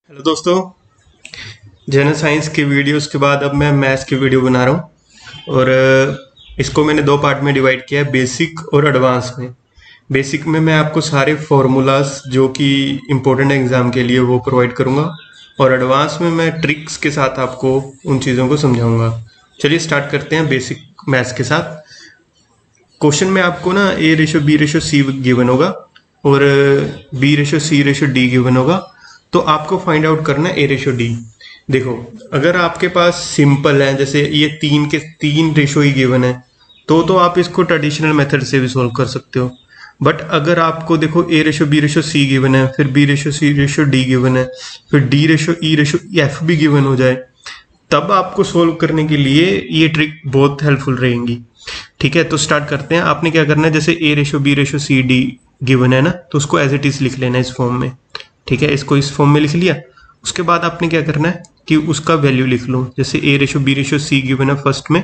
Hello दोस्तों, general science की videos के बाद अब मैं मैथ्स की वीडियो बना रहा हूँ और इसको मैंने दो पार्ट में डिवाइड किया है, बेसिक और एडवांस में। बेसिक में मैं आपको सारे फार्मूलाज जो कि इम्पोर्टेंट एग्जाम के लिए वो प्रोवाइड करूँगा और एडवांस में मैं ट्रिक्स के साथ आपको उन चीज़ों को समझाऊंगा। चलिए स्टार्ट करते हैं बेसिक मैथ्स के साथ। क्वेश्चन में आपको ना A/B/C गिवन होगा और B/C/D गिवन होगा, तो आपको फाइंड आउट करना है A/D। देखो, अगर आपके पास सिंपल है, जैसे ये तीन के तीन रेशो ही गिवन है, तो आप इसको ट्रेडिशनल मेथड से भी सोल्व कर सकते हो। बट अगर आपको देखो A/B/C गिवन है, फिर B/C/D गिवन है, फिर D/E/F भी गिवन हो जाए, तब आपको सोल्व करने के लिए ये ट्रिक बहुत हेल्पफुल रहेंगी। ठीक है, तो स्टार्ट करते हैं। आपने क्या करना है, जैसे A/B/C/D गिवन है ना, तो उसको एज इट इज लिख लेना है इस फॉर्म में। ठीक है, इसको इस फॉर्म में लिख लिया। उसके बाद आपने क्या करना है कि उसका वैल्यू लिख लो। जैसे A/B/C गिवन है फर्स्ट में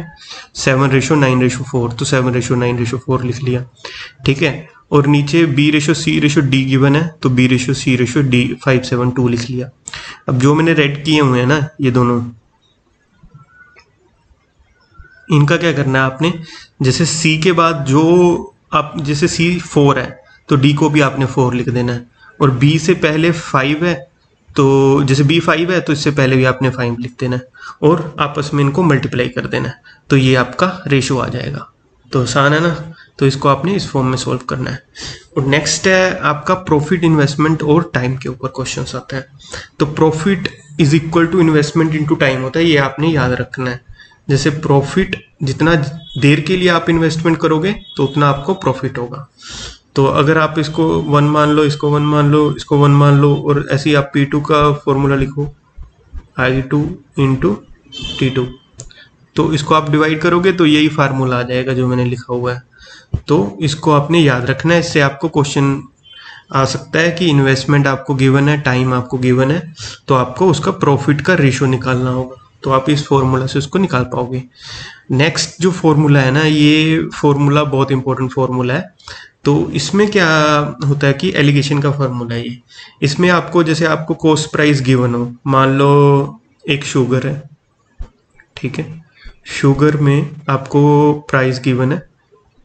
7:9:4, तो 7:9:4 लिख लिया। ठीक है, और नीचे B/C/D गिवन है, तो B/C/D 572 लिख लिया। अब जो मैंने रेड किए हुए हैं ना, ये दोनों, इनका क्या करना है आपने, जैसे C के बाद जो आप, जैसे C 4 है तो D को भी आपने 4 लिख देना है, और B से पहले 5 है तो जैसे B 5 है तो इससे पहले भी आपने 5 लिख देना है और आपस में इनको मल्टीप्लाई कर देना है, तो ये आपका रेशो आ जाएगा। तो आसान है ना, तो इसको आपने इस फॉर्म में सॉल्व करना है। और नेक्स्ट है आपका प्रॉफिट, इन्वेस्टमेंट और टाइम के ऊपर क्वेश्चन आता है। तो profit is equal to investment into time होता है, ये आपने याद रखना है। जैसे प्रॉफिट, जितना देर के लिए आप इन्वेस्टमेंट करोगे तो उतना आपको प्रॉफिट होगा। तो अगर आप इसको 1 मान लो, इसको 1 मान लो, इसको 1 मान लो, और ऐसे ही आप P2 का फॉर्मूला लिखो, I2 इंटू T2, तो इसको आप डिवाइड करोगे तो यही फार्मूला आ जाएगा जो मैंने लिखा हुआ है। तो इसको आपने याद रखना है, इससे आपको क्वेश्चन आ सकता है कि इन्वेस्टमेंट आपको गिवन है, टाइम आपको गिवन है, तो आपको उसका प्रॉफिट का रेशो निकालना होगा, तो आप इस फॉर्मूला से उसको निकाल पाओगे। नेक्स्ट जो फॉर्मूला है ना, ये फॉर्मूला बहुत इंपॉर्टेंट फॉर्मूला है। तो इसमें क्या होता है कि एलिगेशन का फॉर्मूला है ये। इसमें आपको, जैसे आपको कॉस्ट प्राइस गिवन हो, मान लो एक शुगर है, ठीक है, शुगर में आपको प्राइस गिवन है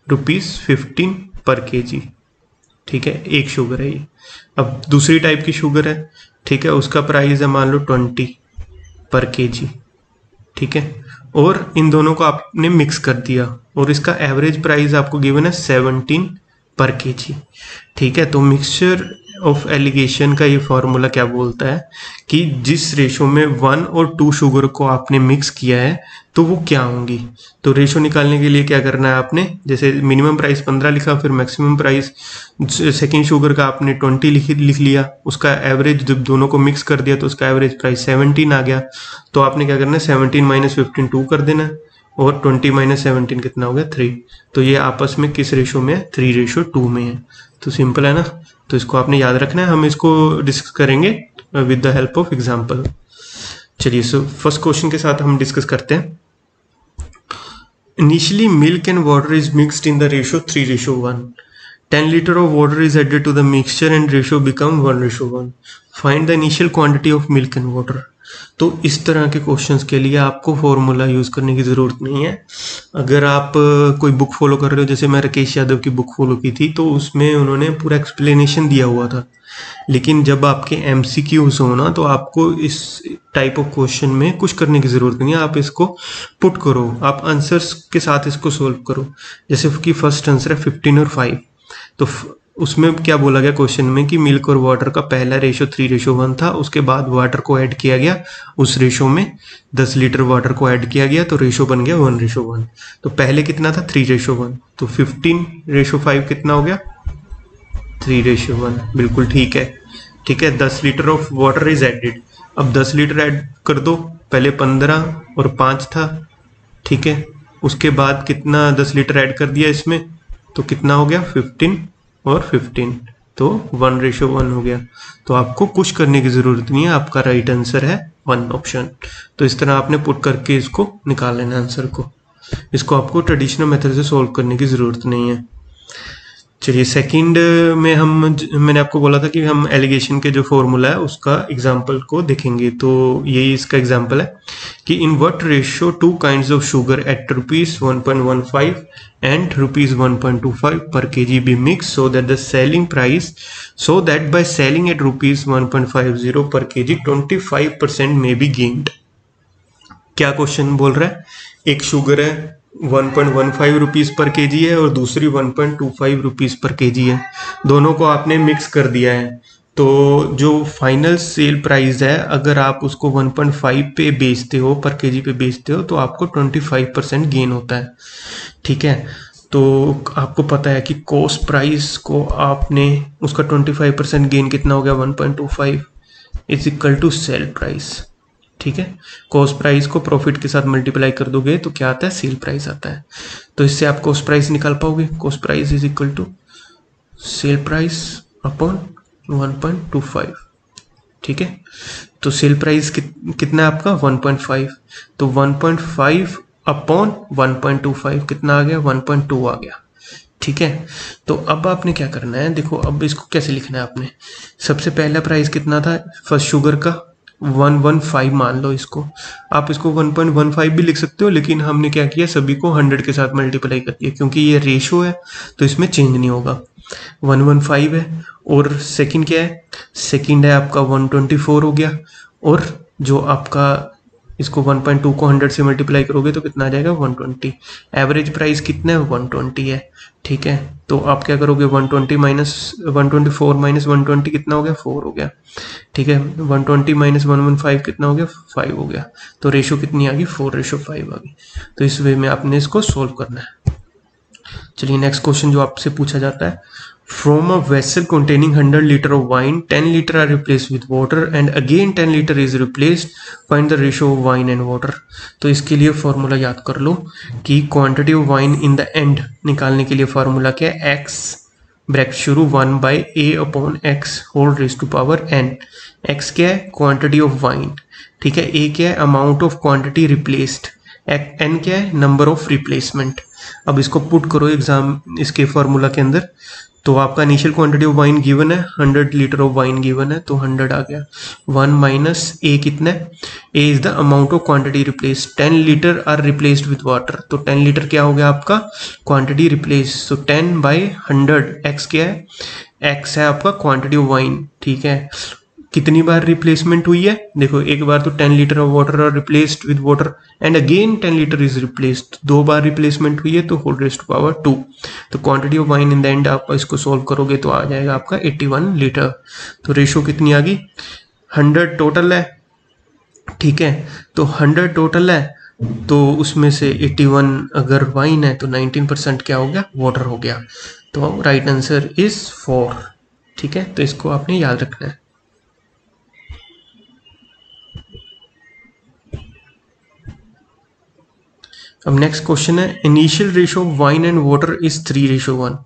₹15 पर केजी। ठीक है, एक शुगर है ये। अब दूसरी टाइप की शुगर है, ठीक है, उसका प्राइस है मान लो 20 पर केजी। ठीक है, और इन दोनों को आपने मिक्स कर दिया और इसका एवरेज प्राइस आपको गिवन है 17 पर केजी। ठीक है, तो मिक्सचर ऑफ एलिगेशन का ये फॉर्मूला क्या बोलता है कि जिस रेशो में 1 और 2 शुगर को आपने मिक्स किया है तो वो क्या होंगी। तो रेशो निकालने के लिए क्या करना है आपने, जैसे मिनिमम प्राइस 15 लिखा, फिर मैक्सिमम प्राइस सेकेंड शुगर का आपने 20 लिख लिया, उसका एवरेज जब दोनों को मिक्स कर दिया तो उसका एवरेज प्राइस 17 आ गया। तो आपने क्या करना है, 17 माइनस 15 2 कर देना, और 20 माइनस 17 कितना हो गया, 3। तो ये आपस में किस रेशो में है, 3:2 में है। तो सिंपल है ना, तो इसको आपने याद रखना है। हम इसको डिस्कस करेंगे with the help of example. चलिए, सो फर्स्ट क्वेश्चन के साथ हम डिस्कस करते हैं। Initially milk and water is mixed in the ratio 3:1. 10 liters of water is added to the mixture and ratio become 1:1. Find the initial quantity of milk and water. तो इस तरह के questions के लिए आपको फॉर्मूला यूज़ करने की ज़रूरत नहीं है। अगर आप कोई बुक फॉलो कर रहे हो, जैसे मैं राकेश यादव की बुक फॉलो की थी, तो उसमें उन्होंने पूरा एक्सप्लेनेशन दिया हुआ था। लेकिन जब आपके MCQs हो ना, तो आपको इस टाइप ऑफ क्वेश्चन में कुछ करने की ज़रूरत नहीं है, आप इसको पुट करो, आप आंसर्स के साथ इसको सोल्व करो। जैसे कि फर्स्ट आंसर है 15 और 5, तो उसमें क्या बोला गया क्वेश्चन में कि मिल्क और वाटर का पहला रेशो 3:1 था, उसके बाद वाटर को ऐड किया गया, उस रेशो में 10 लीटर वाटर को ऐड किया गया, तो रेशो बन गया 1:1। तो पहले कितना था, 3:1, तो 15:5 कितना हो गया, 3:1। बिल्कुल ठीक है। ठीक है, 10 litre of water is added. अब 10 लीटर ऐड कर दो, पहले 15 और 5 था। ठीक है, उसके बाद कितना 10 लीटर ऐड कर दिया इसमें, तो कितना हो गया, 15 और 15, तो 1:1 हो गया। तो आपको कुछ करने की जरूरत नहीं है, आपका राइट आंसर है 1 ऑप्शन। तो इस तरह आपने पुट करके इसको निकाल लेना आंसर को। इसको आपको ट्रेडिशनल मेथड से सॉल्व करने की जरूरत नहीं है। चलिए सेकंड में मैंने आपको बोला था कि हम एलिगेशन के जो फॉर्मूला है उसका एग्जांपल को देखेंगे, तो यही इसका एग्जांपल है कि in what ratio two kinds of sugar at ₹1.15 and ₹1.25 per kg be mixed so that the selling price so that by selling at ₹1.50 per kg 25% may be gained. क्या क्वेश्चन बोल रहा है, एक शुगर है 1.15 rupees पर KG है और दूसरी 1.25 रुपीज़ पर केजी है, दोनों को आपने मिक्स कर दिया है, तो जो फाइनल सेल प्राइस है अगर आप उसको 1.5 पे बेचते हो, पर केजी पे बेचते हो, तो आपको 25% गेन होता है। ठीक है, तो आपको पता है कि कॉस्ट प्राइस को आपने उसका 25% गेन कितना हो गया 1.25 is equal to sale price. ठीक है, कॉस्ट प्राइस को प्रॉफिट के साथ मल्टीप्लाई कर दोगे तो क्या आता है, सेल प्राइस आता है। तो इससे आप कॉस्ट प्राइस निकाल पाओगे, cost price is equal to sale price upon 1.25। ठीक है, तो सेल प्राइस कितना है आपका 1.5, तो 1.5 अपॉन 1.25 कितना आ गया 1.2 आ गया। ठीक है, तो अब आपने क्या करना है, देखो अब इसको कैसे लिखना है आपने, सबसे पहला प्राइस कितना था फर्स्ट शुगर का 115 मान लो, इसको आप इसको 1.15 भी लिख सकते हो, लेकिन हमने क्या किया सभी को 100 के साथ मल्टीप्लाई कर दिया, क्योंकि ये रेशो है तो इसमें चेंज नहीं होगा। 115 है और सेकंड क्या है, सेकंड है आपका 124 हो गया, और जो आपका इसको 1.2 को 100 से मल्टीप्लाई करोगे तो कितना आ जाएगा 120। एवरेज प्राइस कितना है 120 है। ठीक है, तो आप क्या करोगे 120 माइनस 124 माइनस 120 कितना हो गया 4 हो गया। ठीक है, 120 माइनस 115 कितना हो गया 5 हो गया, तो रेशो कितनी आ गई 4:5 आ गई। तो इस वे में आपने इसको सोल्व करना है। चलिए नेक्स्ट क्वेश्चन जो आपसे पूछा जाता है, from a vessel containing 100 liter of wine 10 liter are replaced with water and again 10 liter is replaced, find the ratio of wine and water। तो इसके लिए फॉर्मूला याद कर लो कि quantity of wine in the and निकालने के लिए formula क्या है, x ब्रैकेट शुरू 1/a/x whole raise to power n। x क्या है क्वांटिटी ऑफ वाइन, ठीक है, a क्या है amount of quantity replaced, n क्या है नंबर ऑफ रिप्लेसमेंट। अब इसको पुट करो एग्जाम इसके फॉर्मूला के अंदर, तो आपका initial quantity of wine given है 100 लीटर ऑफ वाइन गिवन है, तो 100 आ गया। 1 माइनस ए कितना है, A is the amount of quantity replace, 10 litre are replaced with water, तो 10 लीटर क्या हो गया आपका क्वांटिटी रिप्लेस, तो 10/100 एक्स क्या है, एक्स है आपका क्वांटिटी ऑफ वाइन। ठीक है, कितनी बार रिप्लेसमेंट हुई है, देखो एक बार तो 10 litre of water are replaced with water and again 10 litre is replaced, 2 बार रिप्लेसमेंट हुई है तो होल रेज टू पावर 2। तो quantity of wine in the end आप इसको सॉल्व करोगे तो आ जाएगा आपका 81 लीटर। तो रेशो कितनी आ गई 100 टोटल है। ठीक है, तो 100 टोटल है, तो उसमें से 81 अगर वाइन है तो 19% क्या हो गया वाटर हो गया, तो राइट आंसर इज 4। ठीक है, तो इसको आपने याद रखना है। अब नेक्स्ट क्वेश्चन है, initial ratio of wine and water is 3:1,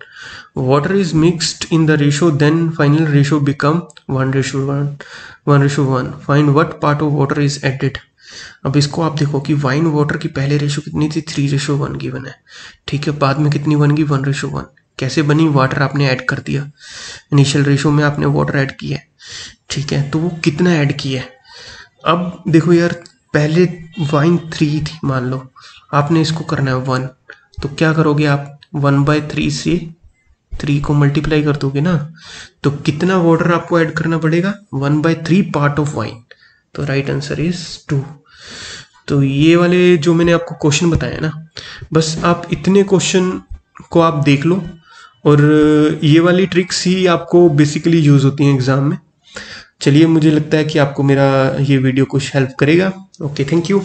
water is mixed in the ratio then final ratio become 1:1, find what part of water is added. अब इसको आप देखो कि वाइन वाटर की पहले रेशो कितनी थी 3:1 गिवन है। ठीक है, बाद में कितनी बन गई 1:1, कैसे बनी, वाटर आपने ऐड कर दिया, इनिशियल रेशो में आपने वाटर ऐड किया है। ठीक है, तो वो कितना ऐड किया है, अब देखो यार पहले वाइन 3 थी मान लो, आपने इसको करना है 1, तो क्या करोगे आप 1/3 से 3 को मल्टीप्लाई कर दोगे ना, तो कितना वाटर आपको ऐड करना पड़ेगा 1/3 पार्ट ऑफ वाइन, तो राइट आंसर इज 2। तो ये वाले जो मैंने आपको क्वेश्चन बताया ना, बस आप इतने क्वेश्चन को आप देख लो, और ये वाली ट्रिक्स ही आपको बेसिकली यूज होती हैं एग्जाम में। चलिए, मुझे लगता है कि आपको मेरा ये वीडियो कुछ हेल्प करेगा। Okay, thank you.